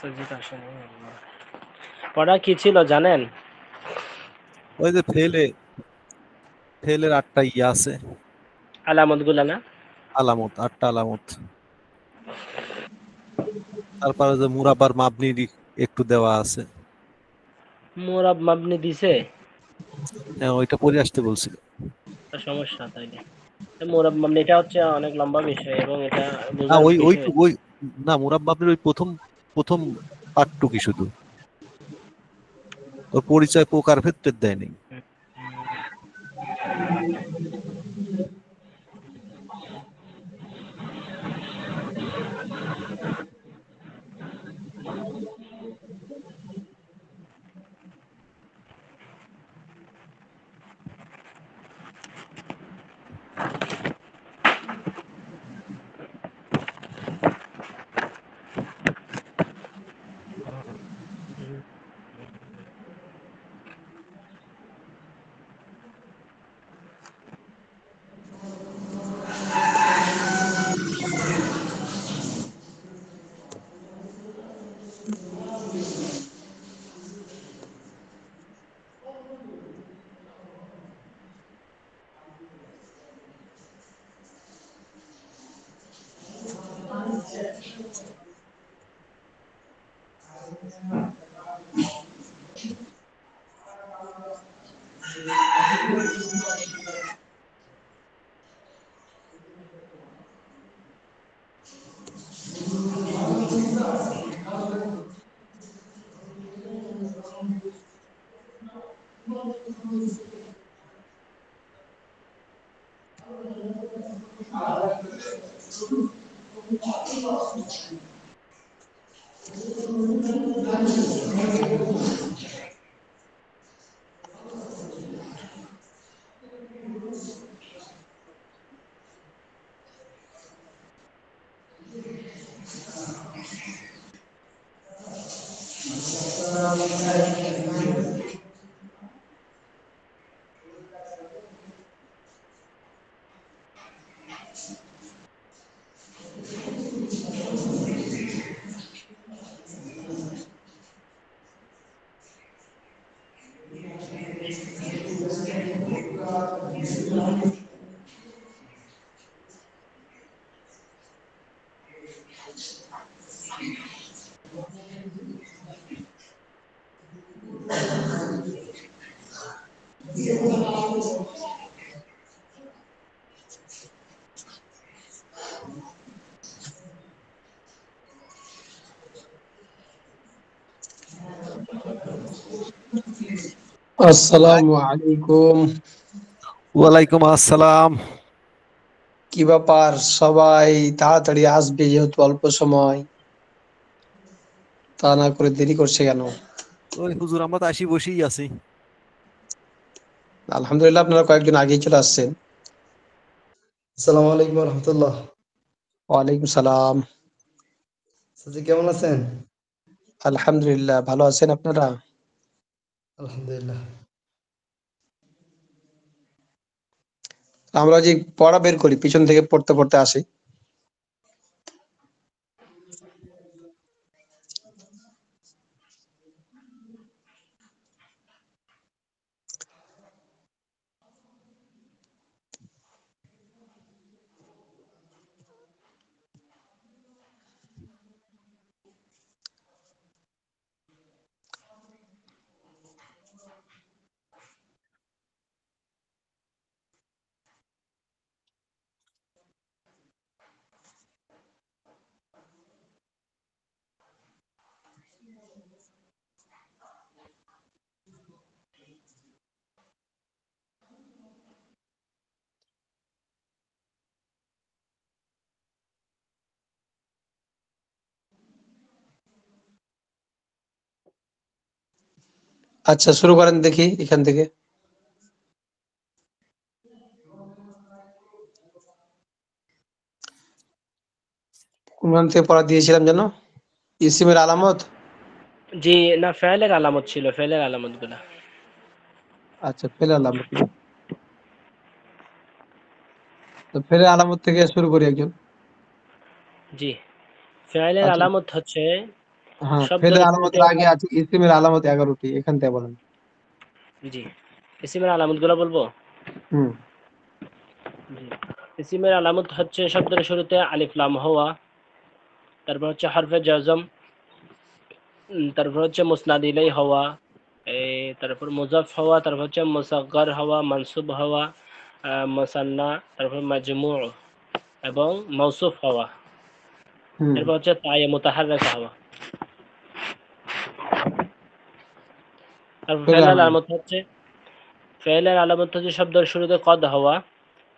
সজিদ আসেনি। পড়া কি ছিল জানেন? ওই যে ফেলের 8টা ইয়ে আছে, আলামত গুলা না? আলামত, 8টা আলামত। তারপরে যে মুরাব্বার মাবনি একটু দেওয়া আছে। মুরাব মাবনি দিছে? হ্যাঁ, ওইটা পড়ে আসতে বলছিল। তা সমস্যা তাইলে। মুরাব মাবনি এটা হচ্ছে অনেক লম্বা বিষয় এবং এটা না, বোঝার ওই ওই বিষয়। ওই না, মুরাব্বা মাবনির ওই প্রথম প্রথম পাঠটুকি শুধু, ওর পরিচয় প্রকার ভেদ দেয়নি। আসসালামু আলাইকুম। ওয়ালাইকুম আসসালাম। কি ব্যাপার, সবাই তাড়াতাড়ি আসবে যেহেতু অল্প সময়, তা না করে দেরি করছে কেন? ওই হুজুর, আমরা তো আসি বসেই আছি। আলহামদুলিল্লাহ, আপনারা কয়েকদিন আগেই চলে আসছেন। আসসালামু আলাইকুম রহমতুল্লাহ। ওয়ালাইকুম সালাম। সাজি কেমন আছেন? আলহামদুলিল্লাহ, ভালো আছেন আপনারা? আলহামদুলিল্লাহ। আমরা যে পড়া বের করি, পিছন থেকে পড়তে পড়তে আসি। আচ্ছা, শুরু করেন দেখি এখান থেকে। কোনখান থেকে পড়া দিয়েছিলাম যেন? ইসিমের আলামত। জি না, ফেলের আলামত ছিল, ফেলের আলামত গুলা। আচ্ছা, ফেলে আলামত। তো ফেলে আলামত থেকে শুরু করি একজন। জি, ফেলের আচ্ছা। আলামত হচ্ছে হ্যাঁ, ফেলের শব্দের শুরুতে আলামতের আগে আছে ইসিমের আলামত 11টি, এখান থেকে বলেন। জি, ইসিমের আলামতগুলো বলবো। হুম। জি, ইসিমের আলামত হচ্ছে শব্দের শুরুতে আলিফ লাম হওয়া, তারপর হচ্ছে হরফে জজম, তারপর হচ্ছে মুসনাদ ইলাই হওয়া, তারপর মুজাফ হওয়া, তারপর হচ্ছে মুসাগগার হওয়া, মানসুব হওয়া, মুসান্না, তারপর মাজমু এবং মৌসুফ হওয়া। হুম। এরপর হচ্ছে তায়ে মুতাহাররিকা হওয়া। তারপর ফেলের ফেলের আলামত। আলামত হচ্ছে শব্দের শুরুতে কদ হওয়া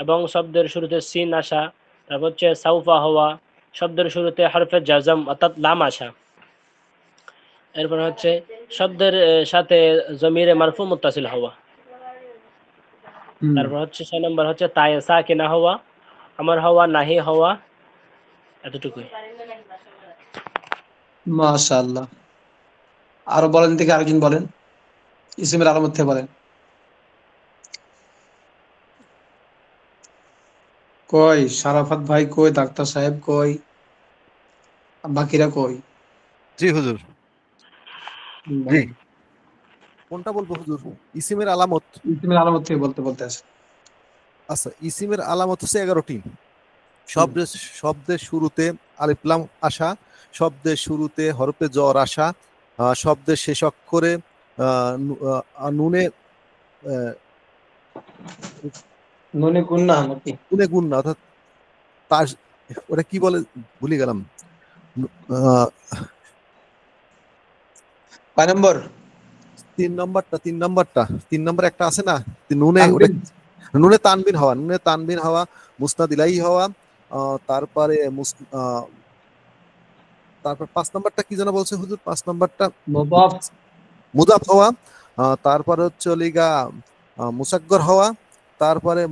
এবং শব্দের শুরুতে সিন আসা, তারপর হচ্ছে সাউফা হওয়া, শব্দের শুরুতে হরফে জাজম অর্থাৎ লাম আসা। এরপর হচ্ছে শব্দের সাথে জমিরে মারফু মুত্তাসিল হওয়া। হুম। তারপর হচ্ছে 6 নম্বর হচ্ছে তায়ে সাকিনা হওয়া, আমর হওয়া, নাহি হওয়া, এতটুকুই। মাশাআল্লাহ। আরো বলেন থেকে আরেকজন বলেন, ইসিমের আলামত থেকে বলেন। কই শারাফাত ভাই, কই ডাক্তার সাহেব, কই বাকিরা কই? জি হুজুর। জি, বলেন। কোনটা বলবো হুজুর? ইসিমের আলামত। ইসিমের আলামত থেকে বলতে বলতে আছে। আচ্ছা, ইসিমের আলামত হচ্ছে 11টি। হুম। শব্দের শব্দের শুরুতে আলিফ লাম আসা, শব্দের শুরুতে হরফে জ্বর আসা, শব্দের শেষ অক্ষরে নুনে আহ, নুনে গুন্না নাকি? নুনে গুণ না, অর্থাৎ তার ওটা কি বলে ভুলে গেলাম। আহ, কয় নম্বর? 3 নম্বর একটা আছে না, নুনে, ওটা তানবিন। নুনে তানবিন হওয়া, নুনে তানবিন হওয়া, মুসনাদ ইলাহি হওয়া, তারপরে তারপর 5 নম্বরটা কি যেন বলছে হুজুর? 5 নম্বরটা মুদাফ। মুদাফ হওয়া, তারপরে হচ্ছে লিগা মুসাগ্গর হওয়া, তারপরে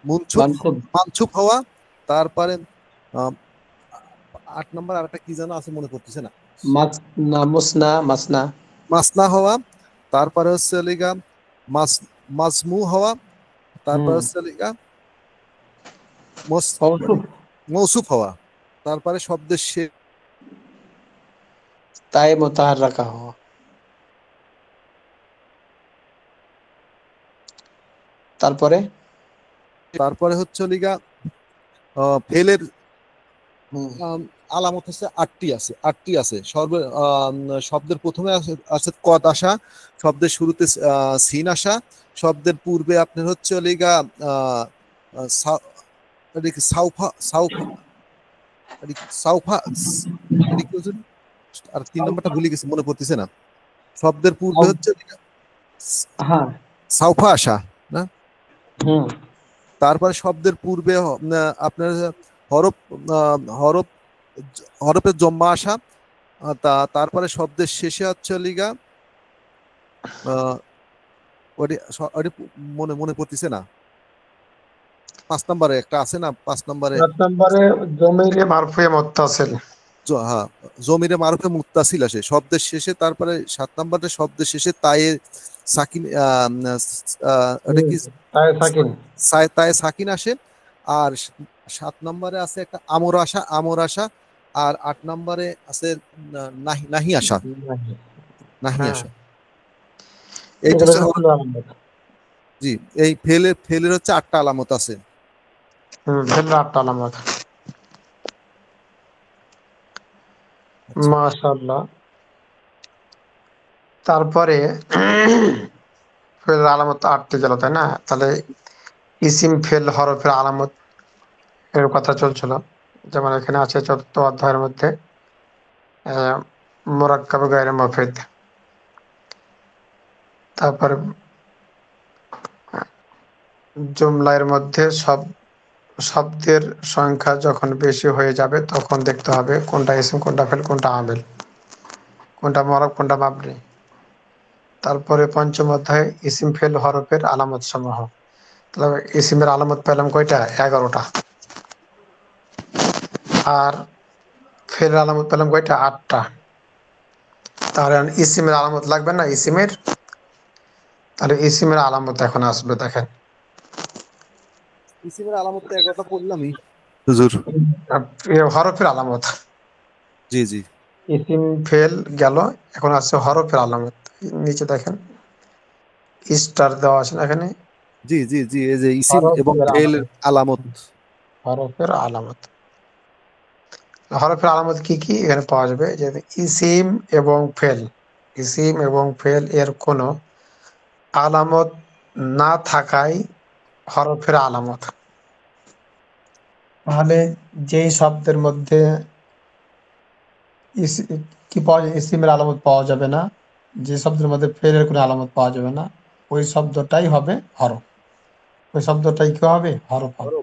মুনছুপ মানসুব। মানছুপ হওয়া, তারপরে 8 নম্বর আরেকটা কি যেন আছে মনে পড়তেছে না, মাসনা, মুসনা, মাসনা। মাসনা হওয়া, তারপরে হচ্ছে লিগা মাস মাজমু হওয়া, তারপরে হুম। হচ্ছে লিগা মওসুফ। মৌসুফ হওয়া, তারপরে শব্দের তাই মোতাহার রাখা হওয়া। তারপরে। তারপরে হচ্ছে লিগা ফেলের হুম। আলামত হচ্ছে 8টি আছে শব্দের প্রথমে আছে কদ আসা, শব্দের শুরুতে সিন আসা, শব্দের পূর্বে আপনার হচ্ছে লিগা আহ, আহ, সা- এটা কি সাউফা সাউফা এটা কি সাউফা এটা কি হচ্ছে? আর 3 নম্বরটা ভুলে গেছি, মনে পড়তেছে না। শব্দের পূর্বে হচ্ছে লিগা হ্যাঁ। সাউফা আসা না, হুম। তারপরে শব্দের পূর্বে আপনার হরফ হরফ হরফের জম্মা আসা, তারপরে শব্দের শেষে হচ্ছে লিগা আহ, ওটি মনে মনে পড়তেছে না। 5 নম্বরে একটা আছে না, 5 নম্বরে 7 নম্বরে জমিরে মারফুয়ে মুত্তাসিল। হ্যাঁ, জমিরে মারুফে মুত্তাসিল আসে শব্দের শেষে, তারপরে 7 নম্বরে শব্দের শেষে তায়ে সাকিন ওটা কি তাই সাকিন। তায়ে সাকিন আসে। আর 7 নম্বরে আছে একটা আমর আসা, আর 8 নম্বরে আছে নাহি নাহি আসা, নাহি হ্যাঁ, আসা। এইটা এগুলো হচ্ছে সব ফেলের আলামত। জি, এই ফেলের হচ্ছে 8টা আলামত আছে। ফেলের 8টা আলামত। আচ্ছা, মাশাআল্লাহ। তারপরে ফেলের আলামত 8টি গেল, তাই না? তাহলে ইসিম ফেল হরফের আলামত এর কথা চলছিল। যেমন এখানে আছে 4th অধ্যায়ের মধ্যে মুরাক্কাব গায়রে মুফিদ। তারপরে জুমলার মধ্যে শব্দের সংখ্যা যখন বেশি হয়ে যাবে তখন দেখতে হবে কোনটা ইসিম, কোনটা ফেল, কোনটা আমেল, কোনটা মরফ, কোনটা মাবনি। তারপরে 5ম অধ্যায়ে ইসিম ফেল হরফের আলামত সমূহ। তাহলে ইসিমের আলামত পেলাম কয়টা? 11টা। আর ফেলের আলামত পেলাম কয়টা? 8টা। তাহলে এখন ইসিমের আলামত লাগবে না ইসিমের? তাহলে ইসিমের আলামত এখন আসবে, দেখেন। ইসিমের আলামত তো 11টা পড়লামই হুজুর। হরফের আলামত জি জি ইসিম ফেল গেল, এখন আছে হরফের আলামত। নিচে দেখেন স্টার দেওয়া আছে না এখানে, জি জি জি এই যে ইসিম এবং হরফের ফেল আলামত। আলামত। হরফের আলামত, হরফের আলামত কি কি এখানে পাওয়া যাবে? যে ইসিম এবং ফেল, ইসিম এবং ফেল এর কোনো আলামত না থাকায় হরফের আলামত। তাহলে যেই শব্দের মধ্যে কি পাওয়া যায়, ইসিমের আলামত পাওয়া যাবে না, যে শব্দের মধ্যে ফেলের কোনো আলামত পাওয়া যাবে না, ওই শব্দটাই হবে হরফ। ওই শব্দটাই কি হবে? হরফ হবে।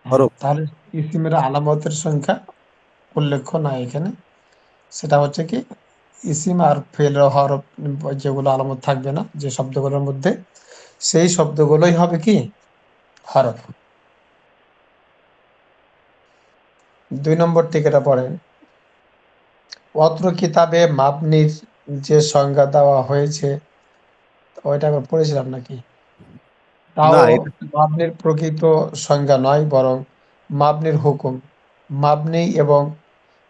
হ্যাঁ, হরফ। তাহলে ইসিমের আলামতের সংখ্যা উল্লেখ্য নাই এখানে। সেটা হচ্ছে কি, ইসিম আর ফেল হরফ যেগুলো আলামত থাকবে না যে শব্দগুলোর মধ্যে, সেই শব্দগুলোই হবে কি? হরফ। 2 নম্বর টিকেটা পড়েন। অত্র কিতাবে মাবনির যে সংজ্ঞা দেওয়া হয়েছে, ওইটা আমরা পড়েছিলাম নাকি? না তাও এটা মাবনির প্রকৃত সংজ্ঞা নয়, বরং মাবনির হুকুম। মাবনি এবং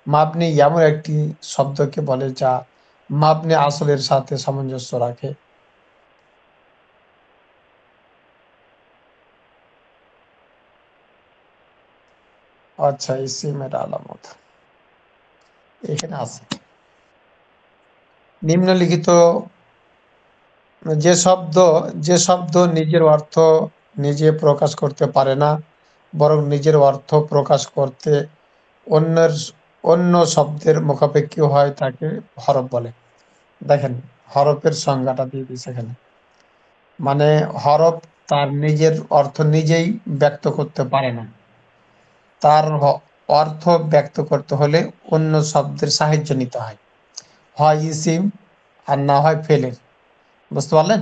মাবনি এমন একটি শব্দকে বলে যা মাবনি আসলের সাথে সামঞ্জস্য রাখে। আচ্ছা, ইসিমের আলামত এখানে আছে। নিম্নলিখিত যে শব্দ নিজের অর্থ নিজে প্রকাশ করতে পারে না, বরং নিজের অর্থ প্রকাশ করতে অন্যের অন্য শব্দের মুখাপেক্ষী হয়, তাকে হরফ বলে। দেখেন, হরফের সংজ্ঞাটা দিয়ে দিচ্ছে এখানে। মানে হরফ তার নিজের অর্থ নিজেই ব্যক্ত করতে পারে না। তার অর্থ ব্যক্ত করতে হলে অন্য শব্দের সাহায্য নিতে হয়, হয় ইসিম আর না হয় ফেলের। বুঝতে পারলেন?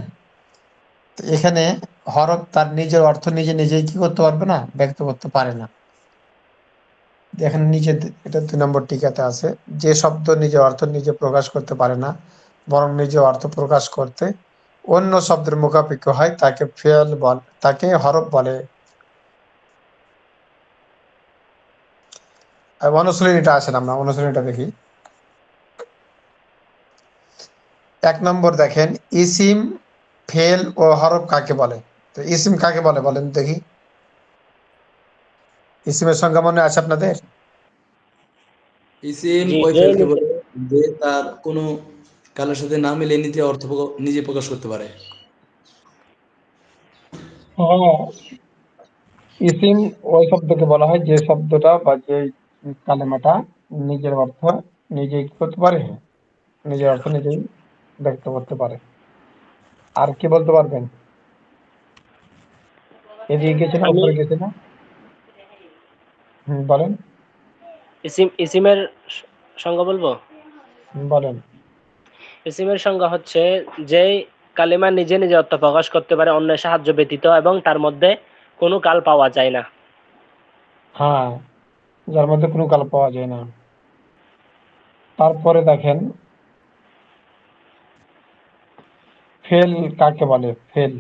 তো এখানে হরফ তার নিজের অর্থ নিজে নিজেই কি করতে পারবে না? ব্যক্ত করতে পারে না। দেখেন নিচে, এটা 2 নম্বর টিকাতে আছে, যে শব্দ নিজের অর্থ নিজে প্রকাশ করতে পারে না, বরং নিজের অর্থ প্রকাশ করতে অন্য শব্দের মুখাপেক্ষী হয়, তাকে ফেল বলে, তাকে হরফ বলে। আর অনুশীলনীটা আসেন, আমরা অনুশীলনীটা দেখি। 1 নম্বর দেখেন, ইসিম, ফেল ও হরফ কাকে বলে? তো ইসিম কাকে বলে বলেন দেখি। ইসিমের সংজ্ঞা মনে আছে আপনাদের? ইসিম জি ওই যে ফেলকে নিজে বলে যে তার কোনো কালের সাথে না মিলে নিজে নিজে প্রকাশ করতে পারে। হ্যাঁ, ইসিম ওই শব্দকে বলা হয় যে শব্দটা বা যে কালেমাটা নিজের অর্থ নিজেই কি করতে পারে? নিজের অর্থ নিজেই ব্যক্ত করতে পারে। আর কি বলতে পারবেন? এদিকে গেছে না, আমি উপরে গেছে না? বলেন। ইসিমের সংজ্ঞা বলবো। বলেন। ইসিমের সংজ্ঞা হচ্ছে যেই কালিমা নিজে নিজে অর্থ প্রকাশ করতে পারে অন্যের সাহায্য ব্যতীত এবং তার মধ্যে কোনো কাল পাওয়া যায় না। হ্যাঁ, যার মধ্যে কোনো কাল পাওয়া যায় না। তারপরে দেখেন, ফেল কাকে বলে? ফেল।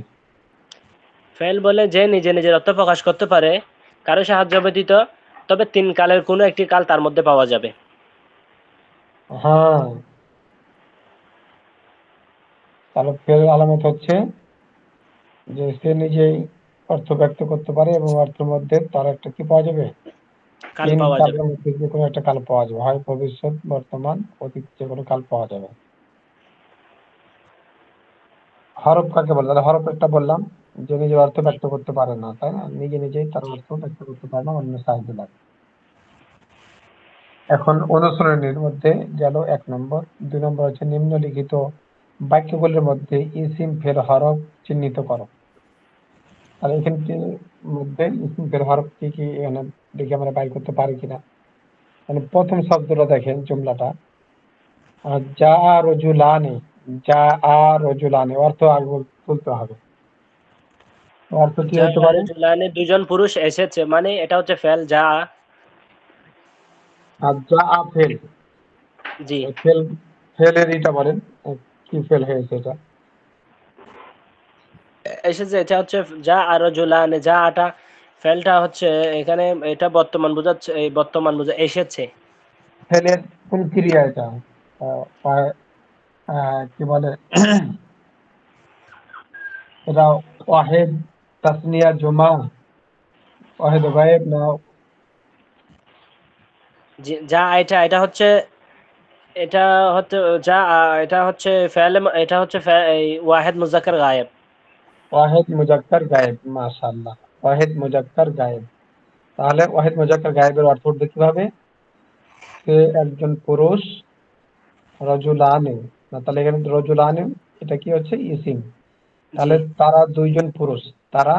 ফেল বলে যে নিজে নিজের অর্থ প্রকাশ করতে পারে কারো সাহায্য ব্যতীত, তবে 3 কালের কোনো একটি কাল তার মধ্যে পাওয়া যাবে। হ্যাঁ, তাহলে ফেল আলামত হচ্ছে যে সে নিজেই অর্থ ব্যক্ত করতে পারে এবং অর্থের মধ্যে তার একটা কি পাওয়া যাবে? কাল 3 পাওয়া যাবে। কালের মধ্যে যে কোনো একটা কাল পাওয়া যাবে, হয় ভবিষ্যৎ, বর্তমান, অতীত, যে কোনো কাল পাওয়া যাবে। হরফ কাকে বলে? তাহলে হরফ একটা বললাম যে নিজের অর্থ ব্যক্ত করতে পারে না, তাই না? নিজে নিজেই তার জি অর্থ ব্যক্ত করতে পারে না, অন্য সাহায্য লাগে। এখন অনুসরণের মধ্যে গেল 1 নম্বর। 2 নম্বর হচ্ছে নিম্নলিখিত বাক্যগুলির মধ্যে ইসিম ফেল হরফ চিহ্নিত করো। আর এখানে মধ্যে ইসিম ফেল হরফ কি কি এখানে দেখি আমরা বাইর করতে পারি কিনা। মানে প্রথম শব্দটা দেখেন, জুমলাটা যা রজুলানে, যা রজুলানে, অর্থ আগে তুলতে হবে। অর্থ কি যা হতে পারে? রাজুলানে দুজন পুরুষ এসেছে, মানে এটা হচ্ছে ফেল যা। আর যা ফেল, জি ফেল, ফেলের এটা বলেন, কি ফেল হয়েছে এটা? এসেছে, এটা হচ্ছে যা আর রাজুলানে, যা আটা ফেলটা হচ্ছে এখানে, এটা বর্তমান বোঝাচ্ছে, এই বর্তমান বোঝা এসেছে। ফেলের কোন ক্রিয়া এটা? কি বলে এটা? ওয়াহেদ, তাসনিয়া, জমা, ওয়াহেদ গায়েব না? যা এটা এটা হচ্ছে এটা হচ্ছে যা এটা হচ্ছে এটা হচ্ছে এই ওয়াহেদ মুজাক্কার গায়েব। ওয়াহেদ মুজাক্কার গায়েব, মাশাআল্লাহ, ওয়াহেদ মুজাক্কার গায়েব। তাহলে ওয়াহেদ মুজাক্কার গায়েবের অর্থ উঠবে কিভাবে? সে একজন পুরুষ, রজুলানে, না তাহলে এখানে রজুলানে এটা কি হচ্ছে? ইসিম। তাহলে জি, তারা দুইজন পুরুষ, তারা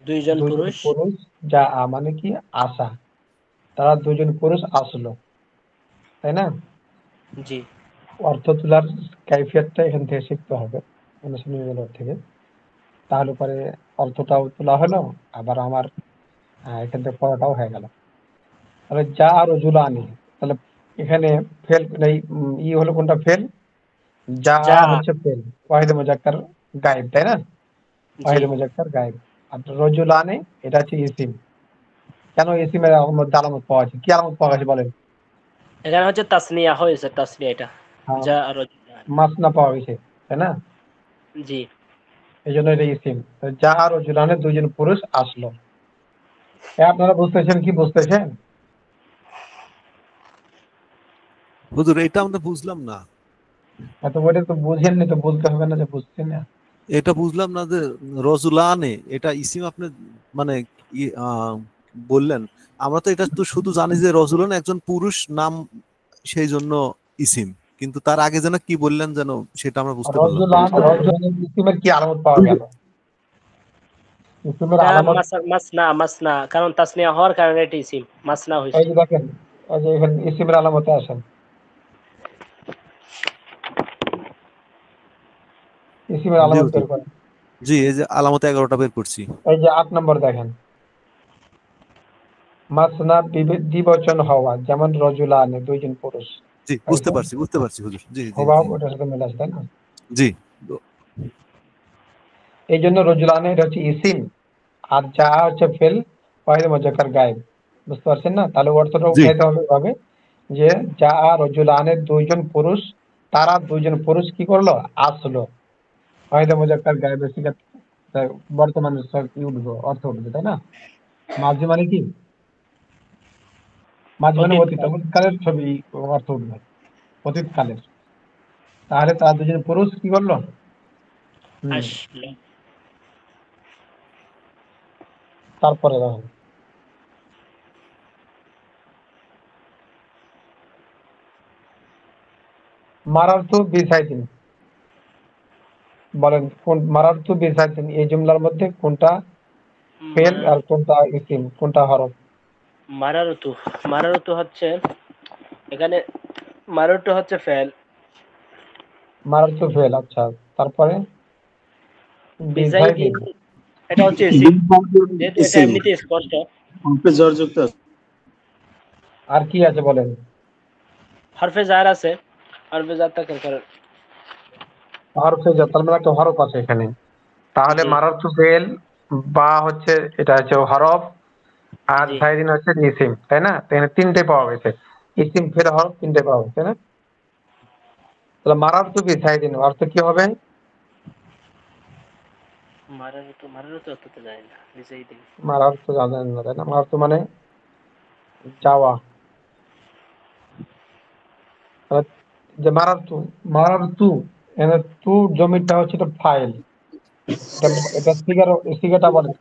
দুইজন দুইজন পুরুষ। পুরুষ, যা মানে কি আসা, তারা দুইজন পুরুষ আসলো, তাই না? জি, অর্থ তোলার কাইফিয়তটা এখান থেকে শিখতে হবে অনুশীলনীগুলোর থেকে। তাহলে পরে অর্থটাও তোলা হলো, আবার আমার এখান থেকে পড়াটাও হয়ে গেল। তাহলে যা আর রজুলানি, তাহলে এখানে ফেল এই হলো কোনটা? ফেল। যা যা। হচ্ছে ফেল, ওয়াহিদ মুজাক্কার গায়েব, তাই না? জি, ওয়াহিদ মুজাক্কার গায়েব। আর রজুলানে এটা হচ্ছে ইসিম। কেন ইসিমের মধ্যে আলামত পাওয়া আছে? কি আলামত পাওয়া গেছে বলেন? এখানে হচ্ছে তাসনিয়া হয়েছে, তাসনিয়া এটা। হ্যাঁ, যা আর মাসনা পাওয়া গেছে, তাই না? জি। এই জন্য এটা ইসিম। তো যা আর রজুলানে দুইজন পুরুষ আসলো। আপনারা বুঝতেছেন কি বুঝতেছেন? হুজুর এটা আমরা বুঝলাম না। এত বলে তো বুঝেননি, তো বলতে হবে না যে বুঝছেন না। এটা বুঝলাম না যে রজুলানে এটা ইসিম আপনি মানে বললেন। আমরা তো এটা তো শুধু জানি যে রজুলান একজন পুরুষ নাম, সেই জন্য ইসিম। কিন্তু তার আগে যেন কি বললেন যেন, সেটা আমরা বুঝতে পারলাম না। রজুলানের ইসিমের কি আলামত পাওয়া গেল? ইসিমের এটা আলামত মাসনা, মাসনা, কারণ তাসনিয়া হওয়ার কারণে এটা ইসিম মাসনা এই হয়েছে। যে দেখেন, এই যে এখানে ইসিমের আলামতে আসেন, ইসিমের জি আলামত হুজুর। বের করেন। জি, এই যে আলামতে 11টা বের করছি। এই যে 8 নম্বর দেখেন, মাসনা দ্বিবচন হওয়া, যেমন রজুলানে দুইজন পুরুষ, জি, বুঝতে পাইছেন? পারছি, বুঝতে পারছি হুজুর। জি জি হুবহু জি ওটার সাথে মিল আছে, তাই না? জি এই জন্য রজুলানে এটা হচ্ছে ইসিম, আর যা হচ্ছে ফেল, ওয়াহিদ মুজাক্কার গায়েব। বুঝতে পারছেন না? তাহলে অর্থটা জি উঠাইতে হবে এভাবে যে যা রজুলানের দুইজন পুরুষ, তারা দুইজন পুরুষ কি করলো? আসলো। ওয়াহিদ মুজাক্কার গায়েবের সিগা বর্তমানে কি উঠবো? অর্থ উঠবে, তাই না? মাঝি মানে কি? মাঝি মানে অতীত, অতীতকাল। অতীতকালের ছবি, অর্থ উঠবে অতীতকালের। তাহলে তারা দুজন পুরুষ কি করলো? হুম। আসলো। তারপরে দেখো, মারারতু বিসাইদিন, বলেন কোন মারারতু বিসাইদিন এই জুমলার মধ্যে কোনটা ফেল আর কোনটা ইসিম, কোনটা হরফ? মারারুতু, মারারুতু হচ্ছে এখানে, মারারুতু হচ্ছে ফেল। মারারতু ফেল, আচ্ছা। তারপরে বিজাইদিন বিসাইদিন, এটা হচ্ছে ইসিম, যেহেতু এটা ইসিম এমনিতে স্পষ্ট। অল্পে জর্যুক্ত আছে। আর কি আছে বলেন? হরফে জার আছে, হরফে জার থাকার কারণ। হরফে যা, তার মানে একটা হরফ আছে এখানে। তাহলে জি, মারারতু ফেল, বা হচ্ছে এটা হচ্ছে হরফ, আর জি। সাইদিন হচ্ছে ইসিম, তাই না? তো এখানে তিনটে পাওয়া গেছে, ইসিম ফেল হরফ তিনটে পাওয়া গেছে, তাই না? তাহলে মারারতু বিসাইদিন অর্থ কি হবে? মারারুতু, মারারুতু অর্থ তো জানি না, বিজাইদিন। মারারতু জানেন না, তাই না? মারারতু মানে যাওয়া। তাহলে যে মারারতু, মারারতু, এখানে তু জমিটা হচ্ছে তো ফাইল। এটা এটা সিগাটা বলে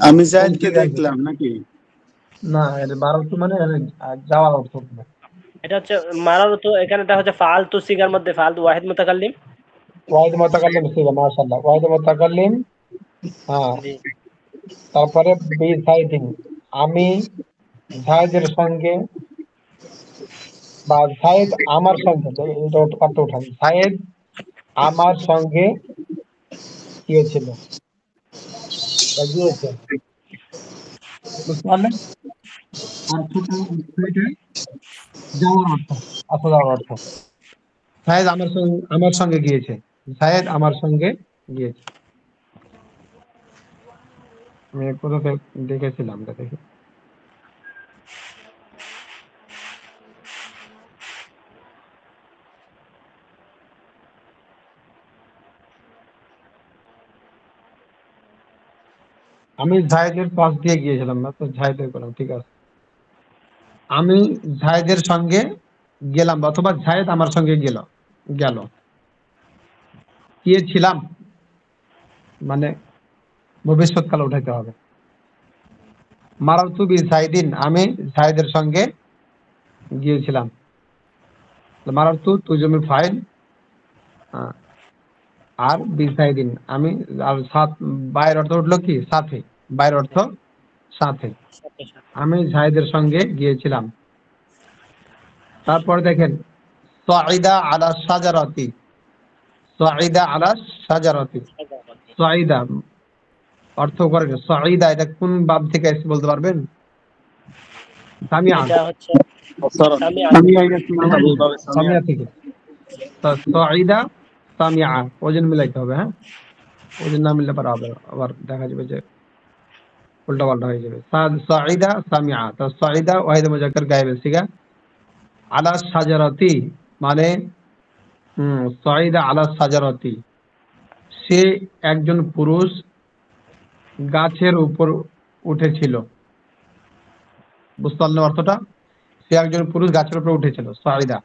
আমি কোন জাহিদকে সিগা? দেখলাম নাকি? না, এটা মারারতু মানে এখানে যাওয়ার অর্থ হবে। এটা হচ্ছে মারারুতু, এখানে এটা হচ্ছে ফালতু সিগার মধ্যে ফালতু ওয়াহিদ মুতাকাল্লিম। ওয়াহিদ মুতাকাল্লিম সিগা, মাশাআল্লাহ, ওয়াহিদ মুতাকাল্লিম। হ্যাঁ, জি, তারপরে বি সাইদিন, আমি জায়েদের সঙ্গে, বা জায়েদ আমার সঙ্গে, এটা অর্থ উঠান, জায়েদ আমার সঙ্গে গিয়েছিল বা গিয়েছে। বুঝতে পারলেন? অর্থটা এটা যাওয়ার অর্থ, আসা যাওয়ার অর্থ। জায়েদ আমার সঙ্গে গিয়েছে, জায়েদ আমার সঙ্গে গিয়েছে। আমি কোথাও দেখেছিলাম, এটা দেখি। আমি জায়েদের পাশ দিয়ে গিয়েছিলাম না তো জায়েদের করলাম, ঠিক আছে। আমি জায়েদের সঙ্গে গেলাম অথবা জায়েদ আমার সঙ্গে গেল গিয়েছিলাম মানে ভবিষ্যৎকাল উঠাইতে হবে। মারাতু বি জাইদিন, আমি জায়েদের সঙ্গে গিয়েছিলাম। মারাতু তুজমি ফাইল, আর বি জাইদিন আমি, আর সাথ বাইয়ের অর্থ উঠলো কি সাথে, বাইয়ের অর্থ সাথে। সাথে সাথে। আমি জায়েদের সঙ্গে গিয়েছিলাম। তারপর দেখেন সাইদা আলা শাজারাতি, সাইদা আলা শাজারাতি, সাজারাতি। সাইদা অর্থ করেন সাইদা, এটা কোন বাব থেকে এসে বলতে পারবেন? সামিয়া, এটা হচ্ছে সামিয়া। সামিয়া থেকে। তা সাইদা সামিয়া ওজন মিলাইতে হবে, হ্যাঁ, ওজন না মিললে পারে আবার দেখা যাবে যে উল্টা পাল্টা হয়ে যাবে। সাইদা সামিয়া, তা সাইদা ওয়াহিদ মুজাক্কার গায়েবের সিগা। আলা শাজারাতি মানে সাইদা আলা শাজারাতি, সে একজন পুরুষ গাছের উপর উঠেছিল। বুঝতে পারলেন অর্থটা? সে একজন পুরুষ গাছের উপর উঠেছিল, সাইদা।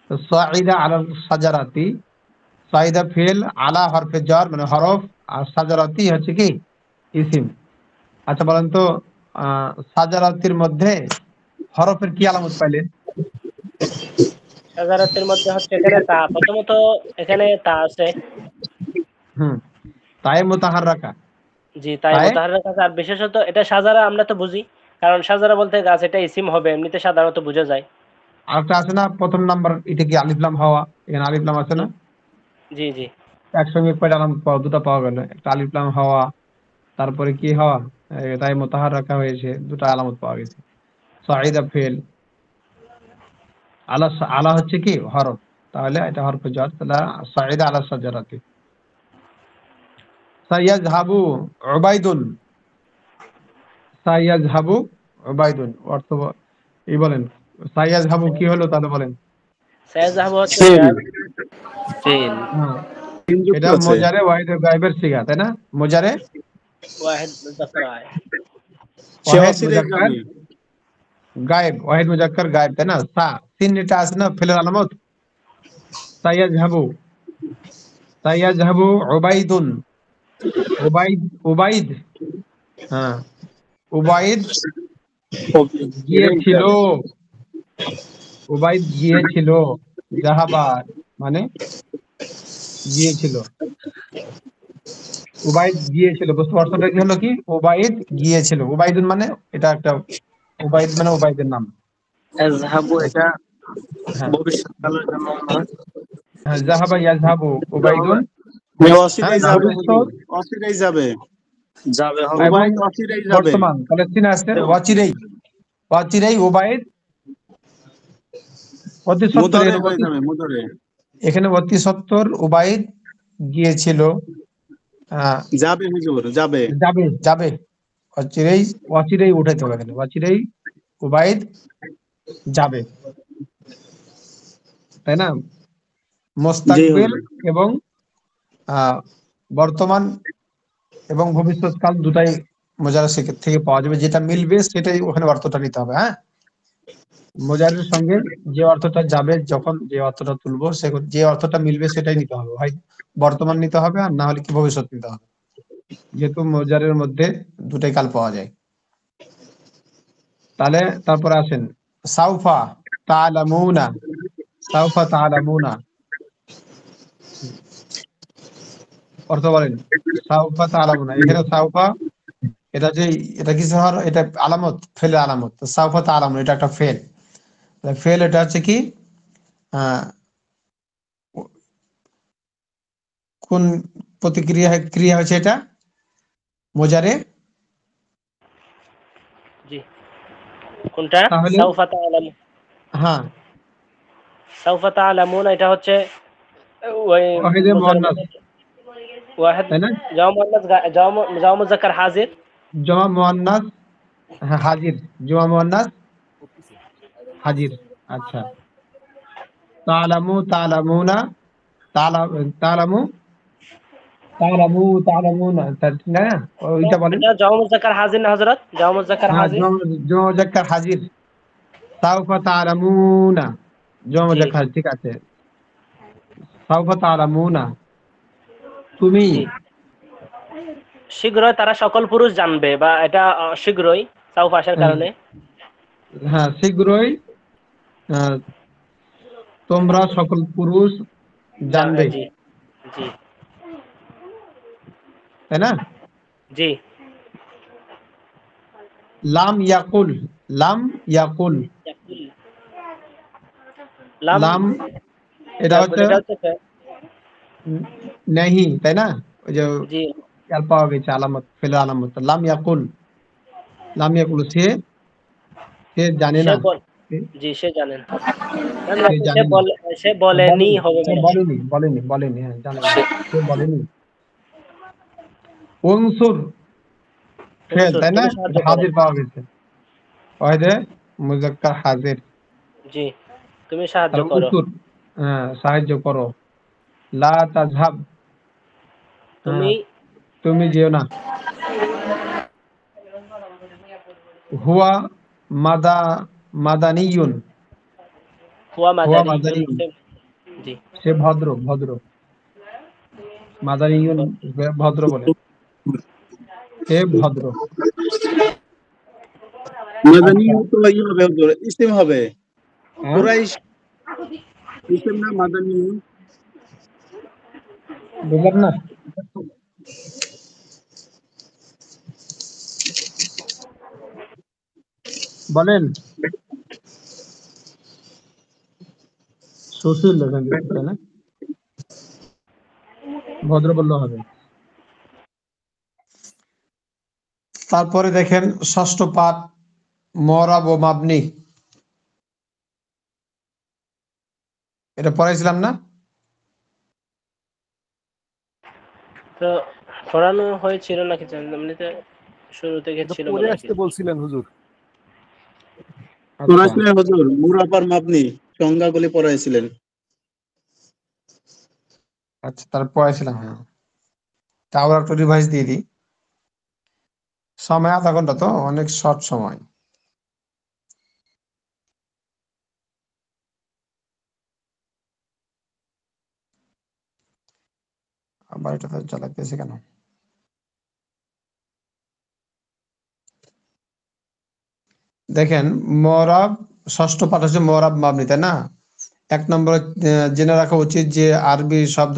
তো সাইদা আলা শাজারাতি, সাইদা ফেল, আলা হরফে জার মানে হরফ, আর শাজারাতি হচ্ছে কি ইসিম। আচ্ছা বলেন তো শাজারাতির মধ্যে হরফের কি আলামত পাইলেন? সাজারাতের মধ্যে হচ্ছে এখানে তা, প্রথমত এখানে তা আছে। তাই মুতাহাররাকা, জি, তাই তাই মুতাহাররিক আছে। আর বিশেষত এটা সাজারা আমরা তো বুঝি, কারণ সাজারা বলতে গাছ, এটা ইসিম হবে, এমনিতে সাধারণত বোঝা যায়। আরেকটা আছে না প্রথম নাম্বার, এটা কি আলিফ লাম হওয়া, এখানে আলিফ লাম আছে না? জি জি। একসঙ্গে কয়টা আলামত পাওয়া, দুটো পাওয়া গেল, একটা আলিফ লাম হওয়া, তারপরে কি হওয়া, তাই মুতাহাররাকা হয়েছে, দুটো আলামত পাওয়া গেছে। সাইদা ফেল, আলা আলা হচ্ছে কি হরফ, তাহলে এটা হরফে জার, তাহলে সাইদা আলা শাজারাতি। সাইয়াযহাবু উবাইদুন, সাইয়াযহাবু উবাইদুন অর্থ এই বলেন, সাইয়াযহাবু কি হলো তাহলে বলেন? সায়াযহাবু হচ্ছে ফেল, ফেল। ফেল। হ্যাঁ, যুক্ত এটা আছে। মোজারে ওয়াহিদের গায়েবের সিগা, তাই না? মোজারে ওয়াহিদ মুযাক্কার আয়। সে ওয়াহিদ অচিরেই মুজাক্কার যাবে। গায়েব, ওয়াহিদ মুজাক্কার গায়েব, তাই না? সিন এটা আছে না ফেলের আলামত। সাইয়াযহাবু, সাইয়াযহাবু উবাইদুন, উবাইদ, উবাইদ, হ্যাঁ উবাইদ গিয়েছিল, উবাইদ গিয়েছিল, জাহাবা মানে গিয়েছিল, উবাইদ গিয়েছিল। বুঝতে অর্থটা কি হলো কি? উবাইদ গিয়েছিল, উবাইদুন মানে এটা একটা, উবাইদ মানে উবাইদের নাম। আযহাবু এটা হ্যাঁ ভবিষ্যৎকালের জন্য না। হ্যাঁ, জাহাবা ইয়াযহাবু উবাইদুন, হ্যাঁ অচিরেই যাবে হুজুর, ভবিষ্যৎ অচিরেই যাবে। যাবে হবে এবং উবাইদ অচিরেই যাবে। বর্তমান, তাহলে চিনা আছে অচিরেই, অচিরেই উবাইদ অতি সত্তর, মুদরে হয়ে যাবে, মুদরে। এখানে অতি সত্তর উবাইদ গিয়েছিল, যাবে হুজুর, যাবে। যাবে, যাবে, অচিরেই, অচিরেই উঠাইতে হবে এখানে, অচিরেই উবাইদ যাবে, তাই না? জি মুস্তাকবিল হুজুর। এবং বর্তমান এবং ভবিষ্যৎকাল দুটাই মোজারা থেকে পাওয়া যাবে, যেটা মিলবে সেটাই ওখানে অর্থটা নিতে হবে। হ্যাঁ, মোজারের সঙ্গে যে অর্থটা যাবে, যখন যে অর্থটা তুলবো সে যে অর্থটা মিলবে সেটাই নিতে হবে, হয় বর্তমান নিতে হবে আর না হলে কি ভবিষ্যৎ নিতে হবে, যেহেতু মোজারের মধ্যে দুটাই কাল পাওয়া যায়। তাহলে তারপরে আসেন সাউফা তাআলামুনা, সাউফা তাআলামুনা অর্থ বলেন। সাউফা তাআলামুনা, এখানে সাউফা এটা যে, এটা কিছু হওয়ার, এটা আলামত, ফেলের আলামত। তো সাউফা তাআলামুনা এটা একটা ফেল, ফেল এটা হচ্ছে কি কোন প্রতিক্রিয়া ক্রিয়া হচ্ছে এটা মোজারে? জি, কোনটা? তাহলে সাউফা তাআলামু, হ্যাঁ, সাউফা তাআলামুন, এটা হচ্ছে ওই ওয়াহিদে মুজারে মুআন্নাস, ওয়াহিদ, তাই না? জামা মুআন্নাস, জামা মুযাক্কার হাজির। জমা মুআন্নাস, হ্যাঁ হাজির, জমা মুআন্নাস হাজির। আচ্ছা, তাআলামু তাআলামুনা, তাআলামু তারামু তারামুনা না ওইটা বলেন। এটা জওয়া মুজাক্কার হাজির না হযরত? জওয়া মুজাক্কার হ্যাঁ হাজির। জমা মুজাক্কার হাজির। সাউফা তারামুনা জমা জি মুজাক্কার ঠিক আছে। সাউফা তারামুনা তুমি। জি, শীঘ্রই তারা সকল পুরুষ জানবে, বা এটা শীঘ্রই সাউফ আসার কারণে। হ্যাঁ শীঘ্রই আহ, তোমরা সকল পুরুষ জানবে, জি জি তাই না? জি। লাম ইয়াকুল, লাম ইয়াকুল, লাম লাম এটা ইয়াকুল, হচ্ছে এটা হচ্ছে নেহি, তাই না? ওই যে জি। খেয়াল পাওয়া গেছে আলামত, ফেলে আলামত। লাম ইয়াকুল, লাম ইয়াকুল সে, সে জানে সে না, বল সে- জি, সে জানেন। সে সে জানে না, বলে, সে বলেনি বলেনি, হবে সে মনে হয়। বলেনি, বলেনি, বলেনি, হ্যাঁ জানে না, সে বলেনি। উনসুর ফেল, উনসুর, তাই না? তুমি সাহায্য এটা করো। হাজির পাওয়া গেছে, ওয়াহিদে মুজাক্কার হাজির। জি, তুমি সাহায্য তাহলে করো। উসুর, হ্যাঁ সাহায্য করো। লা তাজহাব, তুমি তুমি যেও না। হুয়া মাদা মাদানিয়ুন, হুয়া হুয়া মাদানিয়ুন, মাদানিয়ুন, জি সে ভদ্র, ভদ্র। মাদানিয়ুন ভদ্র বলে, সে ভদ্র। মাদানী আচ্ছা, তো ই হবে হুজুর, ইসিম হবে। হ্যাঁ কুরাইশ ইসিম না মাদানী। বুঝলাম না, বলেন। সুশীল লেখা গেছে, তাই না? ভদ্র বললেও হবে। তারপরে দেখেন ষষ্ঠ পাঠ, মরাব ও মাবনি, এটা পড়াইছিলাম না? তো পড়ানো হয়েছিল নাকি এমনিতে শুরু থেকে এটা ছিল পরে মনে হয় আসতে কিছু। বলছিলেন হুজুর। আচ্ছা পড়াইছিলেন হুজুর, মুরাপার মাবনি সংজ্ঞাগুলি পড়াইছিলেন। আচ্ছা, তার পড়াইছিলাম, হ্যাঁ। তাও একটু রিভাইজ দিয়ে দিই। সময় আধা ঘন্টা, তো অনেক শর্ট সময়। আবার এটা তো চালাতেছে কেন? দেখেন মরাব, ষষ্ঠ পাঠ হচ্ছে মরাব মাবনি, তাই না? এক নম্বর জেনে রাখা উচিত যে আরবি শব্দ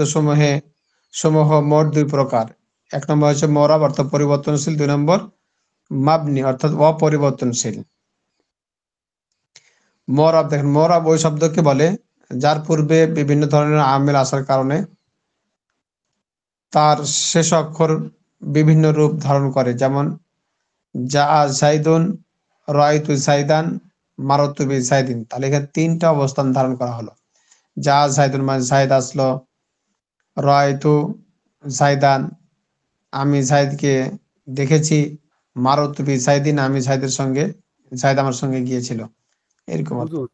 সমূহ মোট দুই প্রকার। এক নম্বর হচ্ছে মরাব অর্থাৎ পরিবর্তনশীল, দুই নম্বর মাবনি অর্থাৎ অপরিবর্তনশীল। মরাব, দেখেন মরাব ওই শব্দকে বলে যার পূর্বে বিভিন্ন ধরনের আমেল আসার কারণে তার শেষ অক্ষর বিভিন্ন রূপ ধারণ করে, যেমন যা জাইদুন, রায়তু জাইদান, মারতু বি জাইদিন। তাহলে এখানে তিনটা অবস্থান ধারণ করা হলো। যা জাইদুন মানে জাইদ আসলো, রায়তু জাইদান আমি জাইদকে দেখেছি, মারতু বি জাইদিন আমি জাইদের সঙ্গে, জাইদ আমার সঙ্গে গিয়েছিল, এরকম অর্থ। হুজুর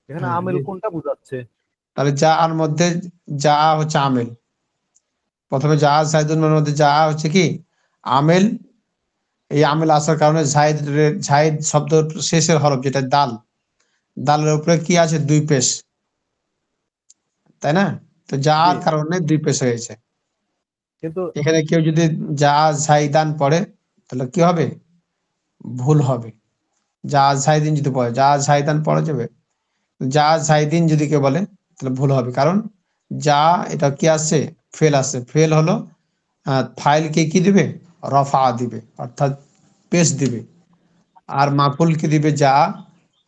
এখানে হ্যাঁ আমেল কোনটা বোঝাচ্ছে? তাহলে যা আর মধ্যে যা হচ্ছে আমেল। প্রথমে যা জাইদুন এর মধ্যে যা হচ্ছে কি আমেল। এই আমেল আসার কারণে জাইদ শব্দ শেষের হরফ যেটা দাল, দালের উপরে কি আছে? দুই পেশ, তাই না? তো জি, যার কারণে দুই পেশ হয়েছে। কিন্তু এখানে কেউ যদি যা জাইদান পড়ে তাহলে কি হবে? ভুল হবে। যা জাইদিন যদি পড়ে, যা জাইদান পড়া যাবে। যা জাইদিন যদি কেউ বলে তাহলে ভুল হবে, কারণ যা এটা কি আসছে? ফেল আসছে। ফেল হলো ফাইলকে কি দিবে? রফা দিবে, অর্থাৎ পেশ দিবে। আর মাফুলকে দিবে যা,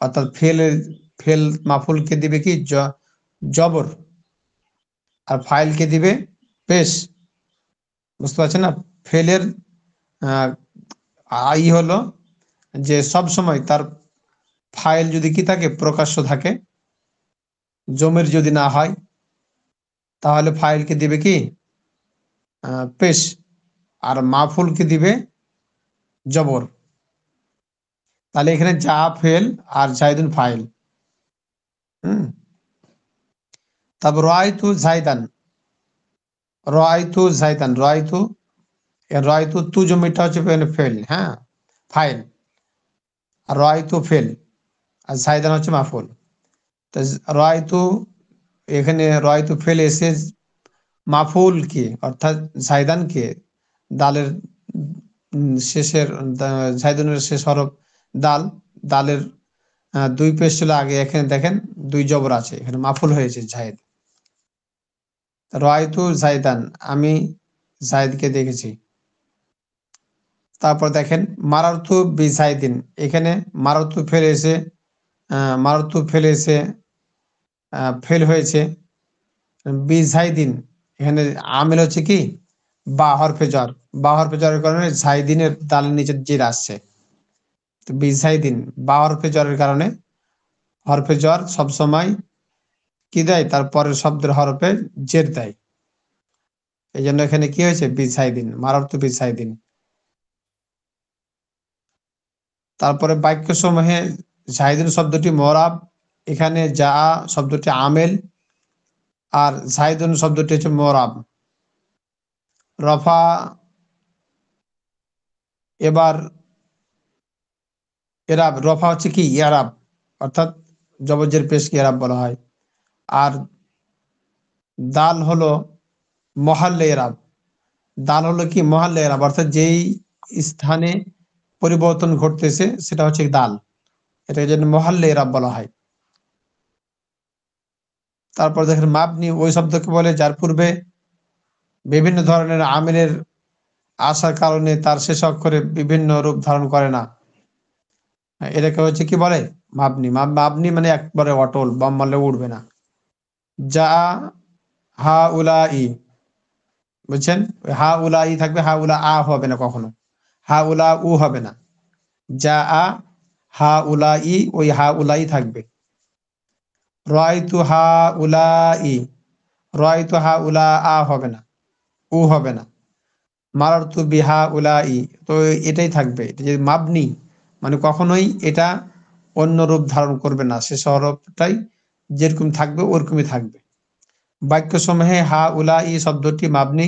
অর্থাৎ ফেল মাফুলকে দিবে কি জবর, আর ফাইলকে দিবে পেশ। বুঝতে পারছেন না? ফেলের আহ, আই হলো যে সব সময় তার ফাইল যদি কি থাকে? প্রকাশ্য থাকে। জমির যদি না হয় তাহলে ফাইলকে দিবে কি? পেশ। আর মাফুলকে দিবে জবর। তাহলে এখানে যা ফেল আর জাইদুন ফাইল। হুম। তারপর রায়তু জাইদান, রাআইতু জাইদান, রাআইতু তু জমিটা হচ্ছে ফেল, হ্যাঁ, ফাইল, আর রাআইতু ফেল, আর জাইদান হচ্ছে মাফুল। তো রাআইতু, এখানে রাআইতু ফেল এসে মাফুল কে অর্থাৎ জাইদান কে, দালের শেষের জাইদানের শেষ হরফ দাল, দালের দুই পেশ ছিল আগে, এখানে দেখেন দুই জবর আছে, এখানে মাফুল হয়েছে জায়েদ। রাআইতু জাইদান, আমি জায়েদকে দেখেছি। তারপর দেখেন মারারতু বি জাইদিন, এখানে মারারতু ফেল এসে মারারতু ফেল এসে ফেল হয়েছে বি জাইদিন, এখানে আমিল হচ্ছে কি বা হরফে জ্বর, বা হরফে জ্বরের কারণে জাইদিনের দালের নিচে জের আসছে। তো বি জাইদিন বা হরফে জ্বরের কারণে, হরফে জ্বর সবসময় কি দেয়, তারপরের শব্দের হরফে জের দেয়। এই জন্য এখানে কি হয়েছে বি জাইদিন, মারারতু বি জাইদিন। তারপরে বাক্য সমূহে জাইদিন শব্দটি মুরাব, এখানে যা শব্দটি আমেল, আর জাইদুন শব্দটি হচ্ছে মুরাব। রফা, এবার এরাব, রফা হচ্ছে কি ইয়ারাব, অর্থাৎ জবজের পেশকে এরাব বলা হয়। আর দাল হলো মহাল্লে এরাব, দাল হলো কি মহাল্লে এরাব, অর্থাৎ যেই স্থানে পরিবর্তন ঘটতেছে সেটা হচ্ছে দাল, এটার জন্য মহাল্লে এরাব বলা হয়। তারপর দেখেন মাবনি, ওই শব্দকে বলে যার পূর্বে বিভিন্ন ধরনের আমিলের আসার কারণে তার শেষ অক্ষরে বিভিন্ন রূপ ধারণ করে না, এটাকে হচ্ছে কি বলে মাবনি। মাবনি মানে একবারে অটল, বাম মারলে উঠবে না। যা হা উলা ই, বুঝছেন, হা উলা ই থাকবে, হা উলা আ হবে না কখনো, হা উলা উ হবে না, যা আ হা উলা ই, ওই হা উলাই থাকবে। রাআইতু হা উলা ই, রাআইতু হা উলা আ হবে না, উ হবে না। মারারতু বিহা উলা ই, তো এটাই থাকবে। এটা যে মাবনি মানে কখনোই এটা অন্য রূপ ধারণ করবে না, সে হরফটাই যেরকম থাকবে ওরকমই থাকবে। বাক্য সমূহে হা উলা ই শব্দটি মাবনি,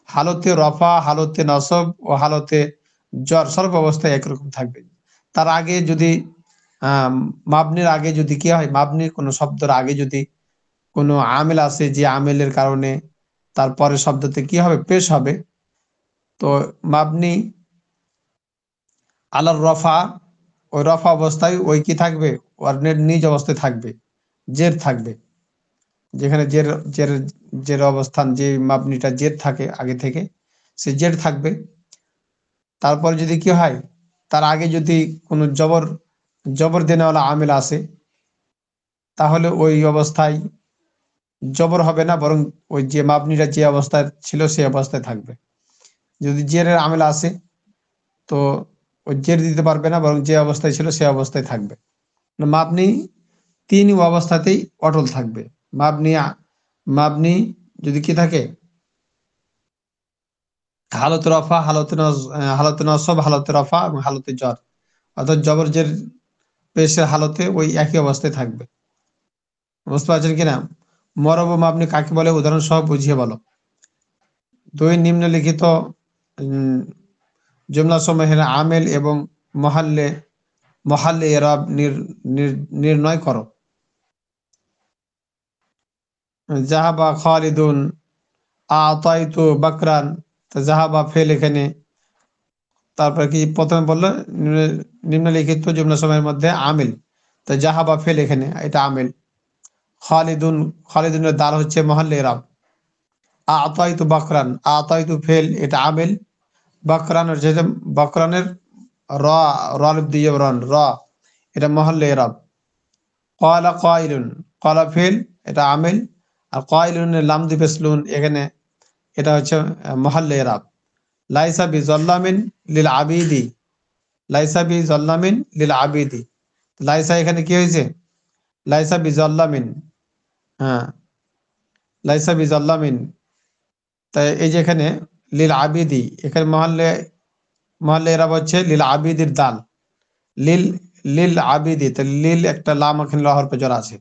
হালতে রফা, হালতে নসব ও হালতে জ্বর সর্ব অবস্থায় একরকম থাকবে। তার আগে যদি মাবনির আগে যদি কি হয়, মাবনির কোনো শব্দের আগে যদি কোনো আমেল আসে, যে আমেলের কারণে তারপরে শব্দতে কি হবে পেশ হবে, তো মাবনি আলার রফা, ওই রফা অবস্থায় ওই কি থাকবে, ওয়ার্ণের নিজ অবস্থায় থাকবে, জের থাকবে। যেখানে জের জের জের অবস্থান, যে মাবনিটা জের থাকে আগে থেকে, সে জের থাকবে। তারপর যদি কি হয়, তার আগে যদি কোনো জবর দেনেওয়ালা আমেল আসে, তাহলে ওই অবস্থায় জবর হবে না, বরং ওই যে মাবনিটা যে অবস্থায় ছিল সেই অবস্থায় থাকবে। যদি জেরের আমেল আসে, তো ওই জের দিতে পারবে না, বরং যে অবস্থায় ছিল সে অবস্থায় থাকবে। মাবনি তিন অবস্থাতেই অটল থাকবে। মাবনি যদি কি থাকে, হালতে রফা, হালতে নসব, হালতে রফা এবং হালতে জ্বর, অর্থাৎ জবর জের পেশের হালতে ওই একই অবস্থায় থাকবে। বুঝতে পারছেন কিনা? মরব ও মাবনি কাকে বলে উদাহরণ সহ বুঝিয়ে বলো। দুই নিম্নলিখিত জুমলা সমূহের আমেল এবং মহাল্লে মহাল্লে এরাব নির্ণয় করো। জাহাবা খালিদুন আতাইতু বাকরান, তো জাহাবা ফেল এখানে, তারপরে কি প্রথমে বললো নিম্নলিখিত জুমলা সমূহের মধ্যে আমিল, তো জাহাবা ফেল এখানে, এটা আমিল। খালিদুনের দাল হচ্ছে মহাল্লে এরাব। আতাইতু বাকরান, আতাইতু ফেল, এটা আমিল। বাকরান হচ্ছে বাকরানের র, রলিফ দিয়ে রন র, এটা মহল্লে এরাব। ক্বালা কাইলুন, ক্বালা ফেল, এটা আমিল। আর কাইলুনের লাম দি পেশলুন, এখানে এটা হচ্ছে মহল্লে এরাব। লাইসা বি জল্লামিন লিল আবিদি, লাইসা বি জল্লামিন লিল আবিদি, লাইসা এখানে কি হয়েছে, লাইসা বি জল্লামিন, হ্যাঁ লাইসা বি জল্লামিন। তাই এই যে এখানে লিল আবিদি, এখানে মহল্লে এরাব হচ্ছে লিল আবিদির দাল, লিল লিল আবিদি, তো লিল একটা লাম এখানে লহর পে জোর আছে।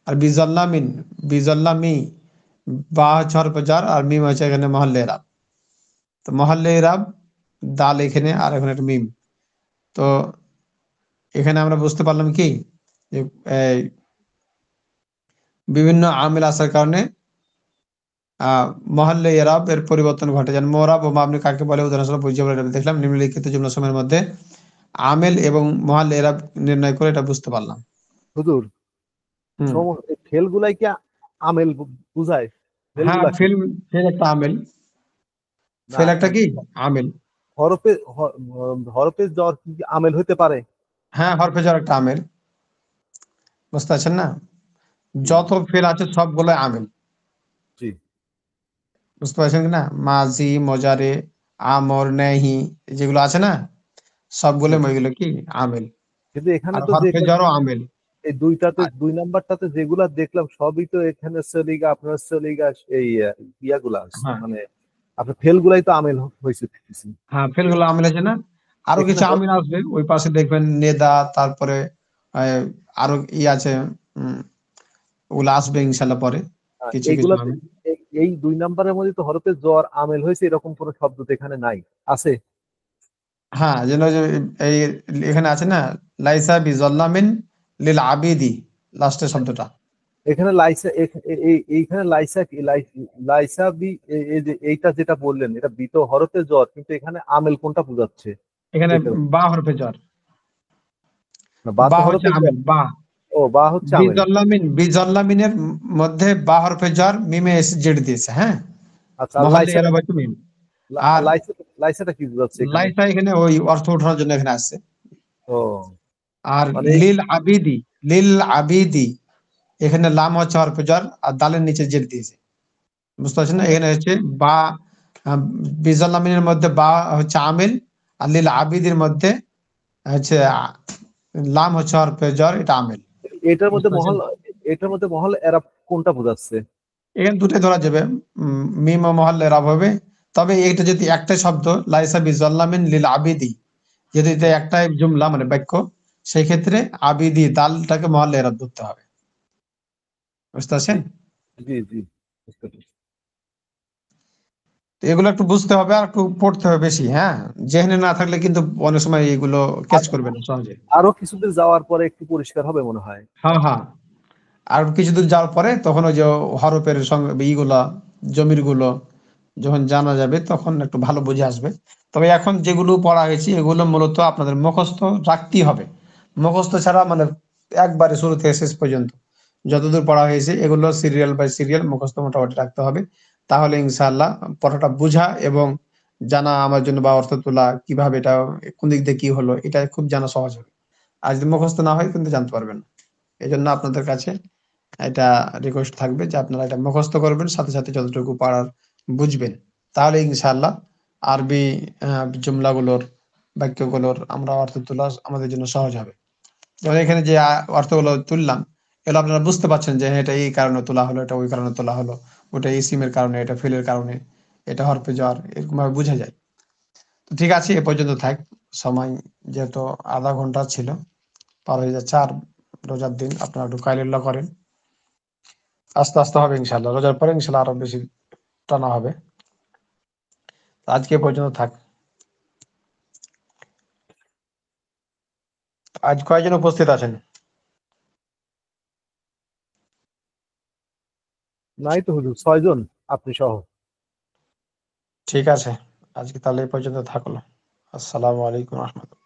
আর বিজল্লামিন, বিজল্লামি, বা হচ্ছে হরফে জার আর মিম হচ্ছে এখানে মহল্লে ইরাব। তো মহল্লে ইরাব দাল এখানে আর এখানে একটা মিম। তো এখানে আমরা বুঝতে পারলাম কি যে এই বিভিন্ন আমিল আসার কারণে মহল্লে ইরাব এর পরিবর্তন ঘটে। যেন মোরাব ও মাবনি কাকে বলে উদাহরণস্বরূপ বুঝিয়ে বলে দেখলাম। নিম্নলিখিত জুমলা সময়ের মধ্যে আমেল এবং মহল্লে ইরাব নির্ণয় করে এটা বুঝতে পারলাম। হুজুর হুম, ফেল গুলাই কি আমেল বুঝায়? ফেল হ্যাঁ গুলা কি? ফেল একটা আমেল। না, ফেল একটা কি আমেল। হরফে হরফে জ্বর কি আমেল হইতে পারে? হ্যাঁ হরফে জার একটা আমেল, বুঝতে পারছেন না? জি যত ফেল আছে সবগুলো আমেল, জি। বুঝতে পারছেন কি না? মাজি, মজারে, আমর, নেহি যেগুলো আছে না সবগুলো জি ওইগুলো কি আমেল। কিন্তু এখানে আর তো হরফে দেখলাম জারও আমেল। এই দুই নাম্বারটাতে যেগুলা দেখলাম সবই তো এখানে সলিগা আপনার সলিগা এই ইয়াগুলা আছে। হ্যাঁ মানে আপনার ফেল গুলাই তো আমেল হয়েছে দেখতেছি। হ্যাঁ ফেল গুলো আমেল আছে না? আরো এখানে কিছু আমিল আসবে ওই পাশে দেখবেন নেদা, তারপরে আরো আছে, উম, ওগুলো আসবে ইনশাল্লাহ পরে কিছু কিছু এইগুলাতে আমিল। এই দুই নাম্বারের মধ্যে তো হরফে জ্বর আমেল হয়েছে এরকম কোন শব্দ তো এখানে নাই। আছে? হ্যাঁ যেন যে এই এখানে আছে না লাইসা বি জল্লামিন লিল আবিদি, লাস্টের শব্দটা। এখানে লাইসা এইখানে লাইসা কি লাইসা বি এই যে এইটা যেটা বললেন এটা বিত হরফে জ্বর কিন্তু এখানে আমেল কোনটা বোঝাচ্ছে? এখানে এইটা বা হরফে জ্বর, না, বা বা তো হচ্ছে হরফে জ্বর। আমিল বা। ও বা হচ্ছে আমেল। বিজল্লামিনের মধ্যে বা হরফে জ্বর মিমে এসে জেড দিয়েছে, হ্যাঁ আচ্ছা, আর মহল্লে লাইসাটা এরাব হচ্ছে মিম। আর লাইসাটা কি বোঝাচ্ছে এখানে? লাইসা এখানে ওই অর্থ ওঠানোর জন্য এখানে আসছে। ও আর মানে লিল আবিদি, লিল আবিদি এখানে লাম হচ্ছে হরফে জ্বর আর দালের নিচে জেড দিয়েছে, বুঝতে পারছেন না? এখানে হচ্ছে বা বিজল্লামিনের মধ্যে বা হচ্ছে আমিল, আর লিল আবিদির মধ্যে হচ্ছে লাম হচ্ছে হরফে জ্বর, এটা আমিল, এটার মধ্যে বুঝতে পারছেন? মহল এরা কোনটা বোঝাচ্ছে? এখানে দুটোই ধরা যাবে, মিম ও মহল্লে রাব হবে। তবে এটা যদি একটাই শব্দ লাইসা বিজল্লামিন লিল আবিদি, যদি এটা একটাই জুমলা মানে বাক্য, সেই ক্ষেত্রে আবিদি দালটাকে মহল্লে রাব ধরতে হবে, বুঝতে জি পারছেন? জি জি, বুঝতে পেরেছি। তো এগুলো একটু বুঝতে হবে আর একটু পড়তে হবে বেশি, হ্যাঁ যেখানে না থাকলে কিন্তু অনেক সময় এগুলো ক্যাচ আর করবে না সহজে। আরো কিছুদিন যাওয়ার পরে একটু পরিষ্কার হবে মনে হয়। হ্যাঁ হ্যাঁ, আর কিছু দূর যাওয়ার পরে তখন ওই যে হরফের সঙ্গে ইগুলা জমির গুলো যখন জানা যাবে তখন একটু ভালো বুঝে আসবে। তবে এখন যেগুলো পড়া হয়েছে এগুলো মূলত আপনাদের মুখস্থ রাখতেই হবে। মুখস্থ ছাড়া মানে একবারে শুরু থেকে শেষ পর্যন্ত যতদূর পড়া হয়েছে এগুলো সিরিয়াল বাই সিরিয়াল মুখস্থ মোটামুটি রাখতে হবে। তাহলে ইনশাআল্লাহ পড়াটা বোঝা এবং জানা আমার জন্য বা অর্থ তোলা কিভাবে এটা কোন দিক দিয়ে কি হলো এটা খুব জানা সহজ হবে। আর যদি মুখস্থ না হয় কিন্তু জানতে পারবেন না। এই জন্য আপনাদের কাছে এটা রিকোয়েস্ট থাকবে যে আপনারা এটা মুখস্থ করবেন, সাথে সাথে যতটুকু পারার বুঝবেন। তাহলে ইনশাআল্লাহ আরবি জুমলাগুলোর বাক্যগুলোর আমরা অর্থ তোলা আমাদের জন্য সহজ হবে। যেমন এখানে যে অর্থগুলো তুললাম এগুলো আপনারা বুঝতে পারছেন যে হ্যাঁ, এটা এই কারণে তোলা হলো, এটা ওই কারণে তোলা হলো, ওটা ইসিমের কারণে, এটা ফেলের কারণে, এটা হরফে জ্বর, এরকম ভাবে বোঝা যায়। তো ঠিক আছে এ পর্যন্ত থাক। সময় যেহেতু আধা ঘন্টা ছিল পার হয়ে যাচ্ছে। আর রোজার দিন আপনারা একটু কাইলুল্লাহ করেন, আস্তে আস্তে হবে ইনশাল্লাহ। রোজার পরে ইনশাল্লাহ আরো বেশি টানা হবে। তো আজকে এ পর্যন্ত থাক। আজ কয়জন উপস্থিত আছেন? নাই তো হুজুর, 6 জন, আপনি সহ। ঠিক আছে, আজকে তাহলে এই পর্যন্ত থাকলো। আসসালামু আলাইকুম রহমতুল্লাহ।